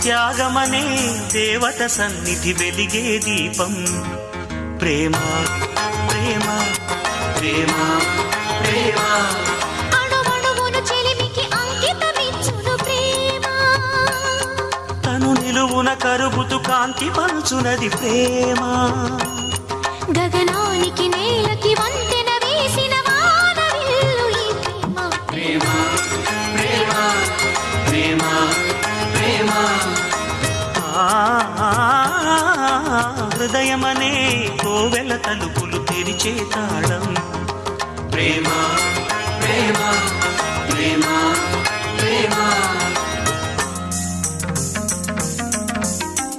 త్యాగమనే దేవత సన్నిధి వెలిగే దీపం ప్రేమ ప్రేమ ప్రేమ ప్రేమ అణువణువును చెలిమికి అంకితమిచ్చును ప్రేమ తను నిలువున కరుగుతూ కాంతి పంచునది ప్రేమ గగనానికి నేలకి వంతెన వేసిన వానవిల్లు ఈ ప్రేమ ప్రేమ ప్రేమ ప్రేమ హృదయమనే కోవెల తలుపులు తెరిచే తాళం ప్రేమ ప్రేమ ప్రేమ ప్రేమ